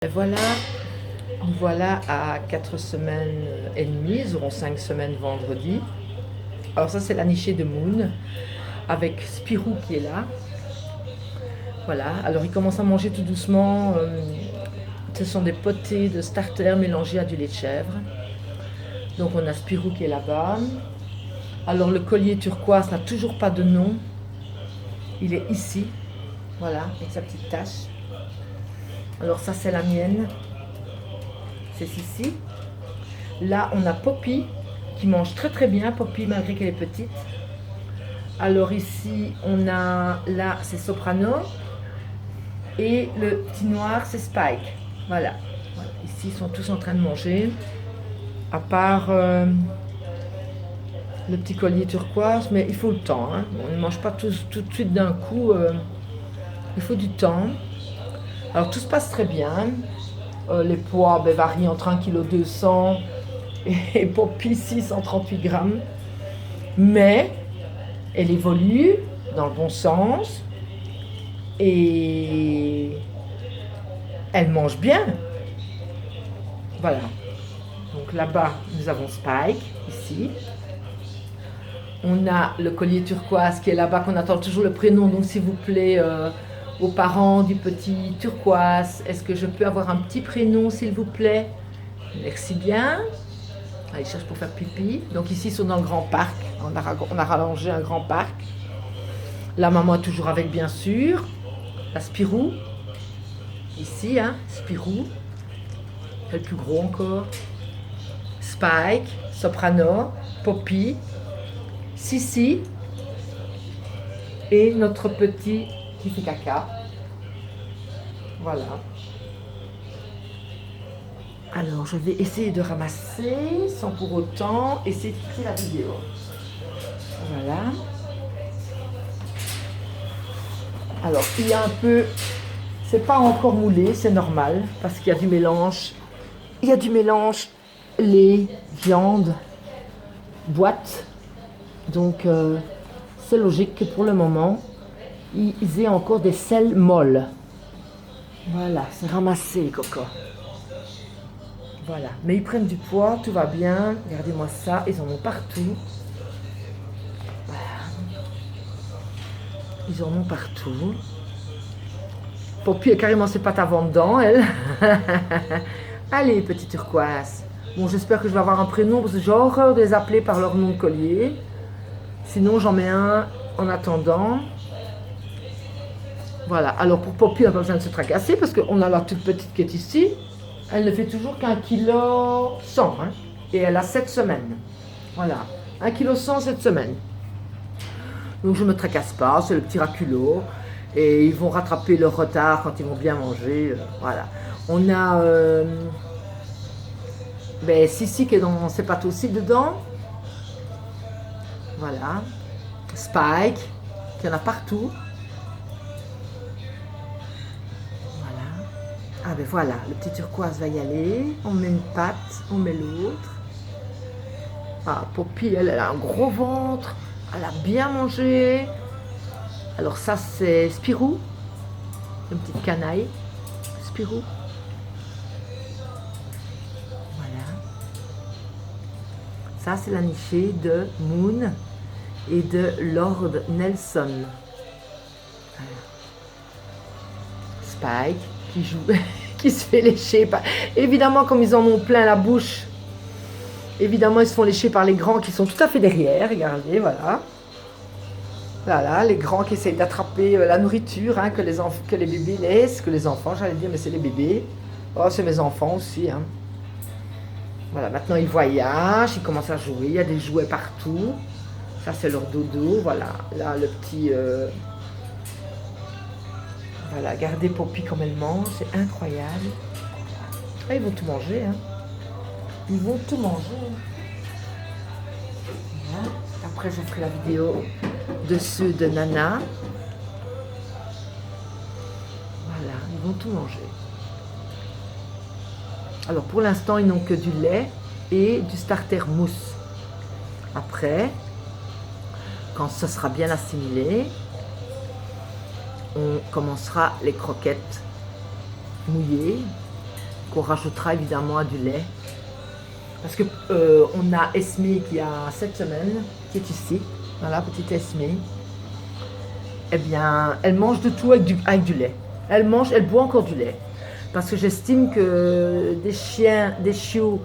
Et voilà, nous voilà à 4 semaines et demie, ils auront 5 semaines vendredi. Alors ça c'est la nichée de Moon, avec Spirou qui est là. Voilà, alors ils commencent à manger tout doucement. Ce sont des potées de starter mélangées à du lait de chèvre. Donc on a Spirou qui est là-bas. Alors le collier turquoise n'a toujours pas de nom. Il est ici, voilà, avec sa petite tache. Alors ça c'est la mienne. C'est ici. Là, on a Poppy qui mange très très bien, Poppy, malgré qu'elle est petite. Alors ici, on a, là, c'est Soprano. Et le petit noir, c'est Spike. Voilà. Ici, ils sont tous en train de manger. À part le petit collier turquoise, mais il faut le temps. Hein. On ne mange pas tout de suite d'un coup. Il faut du temps. Alors tout se passe très bien. Les poids varient entre 1,2 kg et Poppy 638 grammes. Mais elle évolue dans le bon sens et elle mange bien. Voilà. Donc là-bas, nous avons Spike, ici. On a le collier turquoise qui est là-bas, qu'on attend toujours le prénom. Donc s'il vous plaît, aux parents du petit turquoise, est-ce que je peux avoir un petit prénom, s'il vous plaît? Merci bien. Ah, ils cherchent pour faire pipi. Donc ici, ils sont dans le grand parc. On a rallongé un grand parc. La maman est toujours avec, bien sûr. La Spirou. Ici, hein, Spirou. Le plus gros encore. Spike, Soprano, Poppy, Sissi. Et notre petit qui fait caca. Voilà. Alors, je vais essayer de ramasser sans pour autant essayer de quitter la vidéo. Voilà. Alors, il y a un peu... C'est pas encore moulé, c'est normal, parce qu'il y a du mélange. Il y a du mélange lait, viande, boîte. Donc, c'est logique que pour le moment, ils aient encore des selles molles. Voilà, c'est ramassé, les cocos. Voilà, mais ils prennent du poids, tout va bien. Regardez-moi ça, ils en ont partout. Voilà. Ils en ont partout. Poppy a carrément ses pattes avant dedans, elle. Allez, petite turquoise. Bon, j'espère que je vais avoir un prénom, parce que j'ai horreur de les appeler par leur nom de collier. Sinon, j'en mets un en attendant. Voilà, alors pour Poppy, on n'a pas besoin de se tracasser, parce qu'on a la toute petite qui est ici. Elle ne fait toujours qu'1,1 kg, hein, et elle a 7 semaines. Voilà, 1,1 kg, 7 semaines. Donc je ne me tracasse pas, c'est le petit raculot. Et ils vont rattraper leur retard quand ils vont bien manger. Voilà. On a Sissi qui est dans ses pattes aussi dedans. Voilà. Spike, qui en a partout. Ah ben voilà, le petit turquoise va y aller. On met une patte, on met l'autre. Ah, Poppy, elle a un gros ventre. Elle a bien mangé. Alors ça, c'est Spirou. Une petite canaille. Spirou. Voilà. Ça, c'est la nichée de Moon et de Lord Nelson. Voilà. Spike qui joue, qui se fait lécher. Évidemment, comme ils en ont plein la bouche, évidemment, ils se font lécher par les grands qui sont tout à fait derrière. Regardez, voilà. Voilà, les grands qui essayent d'attraper la nourriture, hein, que les bébés laissent, que les enfants, j'allais dire, mais c'est les bébés. Oh, c'est mes enfants aussi. Hein. Voilà, maintenant ils voyagent, ils commencent à jouer, il y a des jouets partout. Ça, c'est leur dodo, voilà. Là, le petit... Voilà, regardez Poppy comme elle mange, c'est incroyable. Ah, ils vont tout manger, hein. Ils vont tout manger. Voilà. Après, je ferai la vidéo de ceux de Nana. Voilà, ils vont tout manger. Alors, pour l'instant, ils n'ont que du lait et du starter mousse. Après, quand ce sera bien assimilé, on commencera les croquettes mouillées qu'on rajoutera évidemment à du lait. Parce que on a Esme qui a 7 semaines, qui est ici. Voilà, petite Esme. Eh bien, elle mange de tout avec du lait. Elle boit encore du lait. Parce que j'estime que des chiots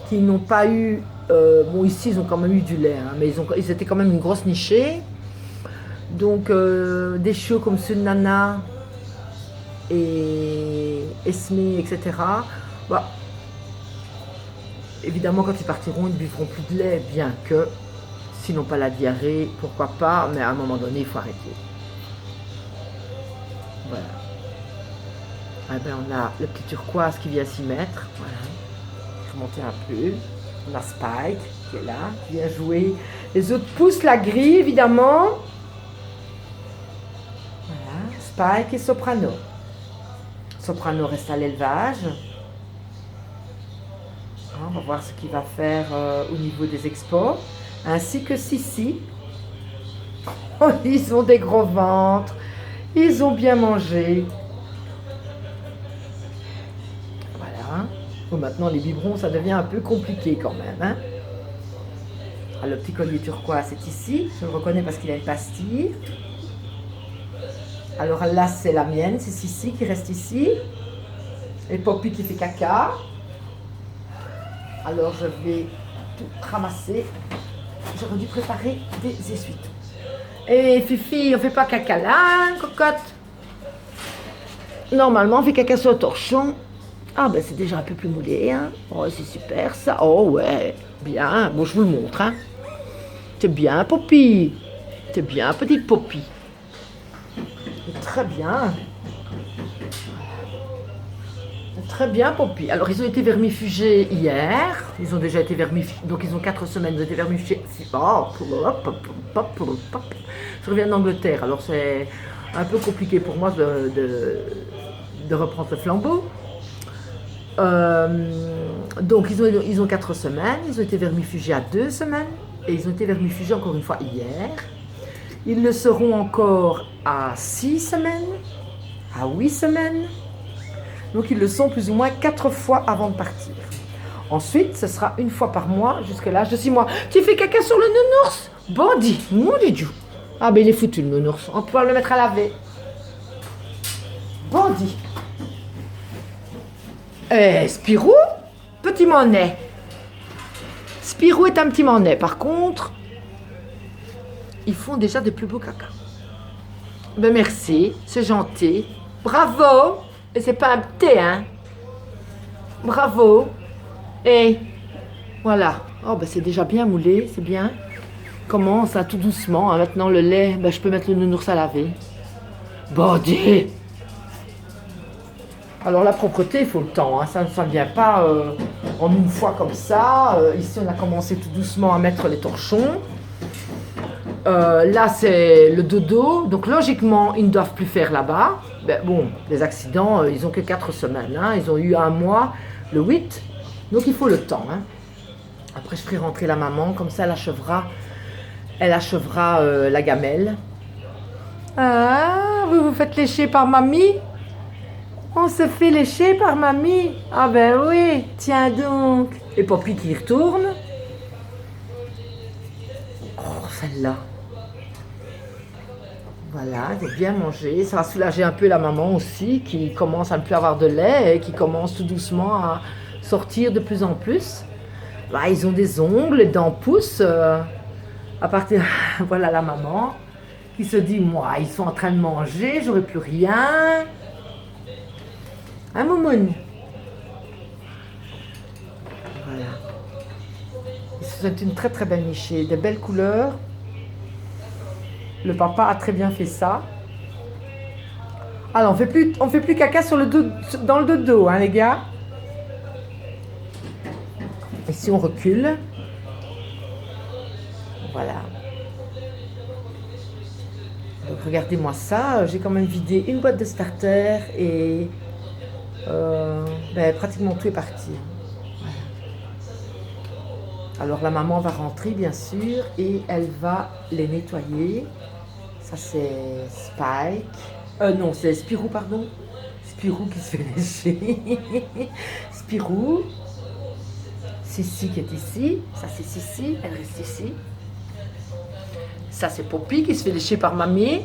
qui n'ont pas eu... bon, ici, ils ont quand même eu du lait, hein, mais ils étaient quand même une grosse nichée. Donc, des chiots comme ceux de Nana et Esme, etc. Bah, évidemment, quand ils partiront, ils ne buvront plus de lait, bien que, s'ils n'ont pas la diarrhée, pourquoi pas, mais à un moment donné, il faut arrêter. Voilà. Ah ben, on a le petit turquoise qui vient s'y mettre. Voilà. Je vais monter un peu. On a Spike qui est là, qui vient jouer. Les autres poussent la grille, évidemment. Voilà. Spike et Soprano. Soprano reste à l'élevage. On va voir ce qu'il va faire au niveau des expos. Ainsi que Sissi. Oh, ils ont des gros ventres. Ils ont bien mangé. Voilà. Bon, maintenant, les biberons, ça devient un peu compliqué quand même. Hein. Alors, le petit collier turquoise, c'est ici. Je le reconnais parce qu'il a une pastille. Alors là, c'est la mienne. C'est Sissi qui reste ici. Et Poppy qui fait caca. Alors, je vais tout ramasser. J'aurais dû préparer des essuie-tout. Et Fifi, on fait pas caca là, hein, cocotte? Normalement, on fait caca sur le torchon. Ah ben, c'est déjà un peu plus moulé, hein. Oh, c'est super, ça. Oh, ouais, bien. Bon, je vous le montre, hein. C'est bien, Poppy. C'est bien, petite Poppy. Très bien. Très bien, Poppy. Alors, ils ont été vermifugés hier. Ils ont déjà été vermifugés. Donc, ils ont 4 semaines. Ils ont été vermifugés. Oh, je reviens d'Angleterre. Alors, c'est un peu compliqué pour moi de reprendre ce flambeau. Donc, ils ont 4 semaines. Ils ont été vermifugés à 2 semaines. Et ils ont été vermifugés encore une fois hier. Ils le seront encore à 6 semaines, à 8 semaines. Donc, ils le sont plus ou moins 4 fois avant de partir. Ensuite, ce sera une fois par mois jusqu'à l'âge de 6 mois. Tu fais caca sur le nounours? Bandit, mon dieu. Ah, ben il est foutu le nounours. On va pouvoir le mettre à laver. Bandit. Spirou, petit monnaie. Spirou est un petit monnaie. Par contre, ils font déjà de plus beaux caca. Ben merci, c'est gentil. Bravo. Et c'est pas un thé, hein. Bravo. Et voilà. Oh, ben c'est déjà bien moulé, c'est bien. Commence à tout doucement. Hein. Maintenant, le lait, ben, je peux mettre le nounours à laver. Bandit. Alors, la propreté, il faut le temps. Hein. Ça ne vient pas en une fois comme ça. Ici, on a commencé tout doucement à mettre les torchons. Là, c'est le dodo. Donc, logiquement, ils ne doivent plus faire là-bas. Ben, bon, les accidents, ils n'ont que 4 semaines. Hein. Ils ont eu un mois, le 8. Donc, il faut le temps. Hein. Après, je ferai rentrer la maman. Comme ça, elle achèvera la gamelle. Ah, vous vous faites lécher par mamie? On se fait lécher par mamie? Ah ben oui, tiens donc. Et Poppy qui y retourne. Oh, celle-là. Voilà, elle a bien mangé. Ça va soulager un peu la maman aussi, qui commence à ne plus avoir de lait et qui commence tout doucement à sortir de plus en plus. Bah, ils ont des ongles, les dents poussent. À partir, voilà la maman qui se dit, moi, ils sont en train de manger, j'aurai plus rien. Hein, Moumoune? Voilà. C'est une très très belle nichée, de belles couleurs. Le papa a très bien fait ça. Alors, on fait plus caca sur le dos, dans le dodo, hein, les gars. Ici, on recule. Voilà. Donc, regardez-moi ça. J'ai quand même vidé une boîte de starter et ben, pratiquement tout est parti. Voilà. Alors, la maman va rentrer, bien sûr, et elle va les nettoyer. Ça, c'est Spike. Non, c'est Spirou, pardon. Spirou qui se fait lécher. Spirou. Sissi qui est ici. Ça, c'est Sissi. Elle reste ici. Ça, c'est Poppy qui se fait lécher par mamie.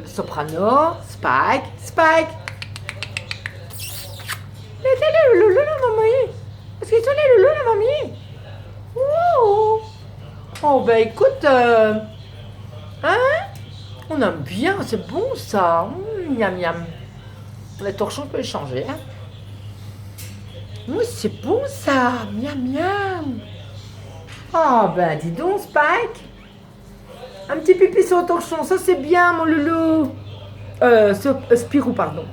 Soprano. Spike. Spike. Le loulou, la mamie. Est-ce que tu es le loulou, la mamie? Oh, oh ben écoute, hein? On aime bien, c'est bon ça. Miam miam. Les torchons, on peut les changer. Hein? Oui, c'est bon ça. Miam miam. Oh ben dis donc, Spike. Un petit pipi sur le torchon, ça c'est bien, mon loulou. Spirou, pardon.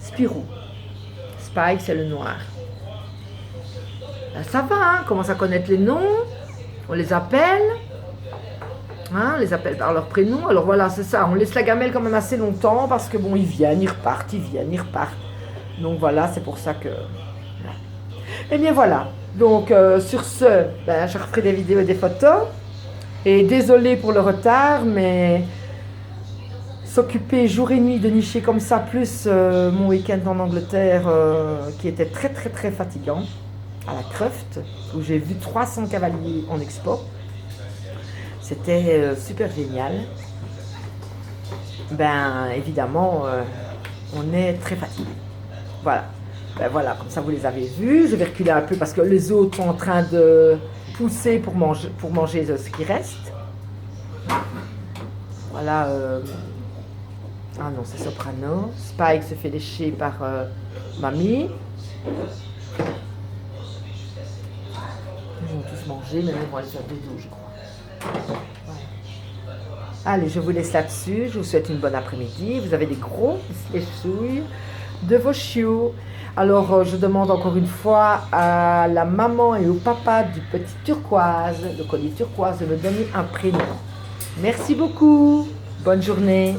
Spirou. Spike, c'est le noir. Ben, ça va, hein? On commence à connaître les noms. On les appelle. Hein, on les appelle par leur prénom. Alors voilà, c'est ça. On laisse la gamelle quand même assez longtemps parce que bon, ils viennent, ils repartent, ils viennent, ils repartent. Donc voilà, c'est pour ça que... Et bien voilà. Donc sur ce, ben, je referai des vidéos et des photos. Et désolé pour le retard, mais s'occuper jour et nuit de nicher comme ça, plus mon week-end en Angleterre qui était très très très fatigant, à la Croft, où j'ai vu 300 cavaliers en expo. C'était super génial. Ben évidemment, on est très fatigué. Voilà. Ben voilà, comme ça vous les avez vus. Je vais reculer un peu parce que les autres sont en train de pousser pour manger ce qui reste. Voilà. Ah non, c'est Soprano. Spike se fait lécher par mamie. Ils vont tous manger, même moi les dodo, je crois. Voilà. Allez, je vous laisse là-dessus. Je vous souhaite une bonne après-midi. Vous avez des grosses léchouilles de vos chiots. Alors, je demande encore une fois à la maman et au papa du petit turquoise, le collier turquoise, de me donner un prénom. Merci beaucoup. Bonne journée.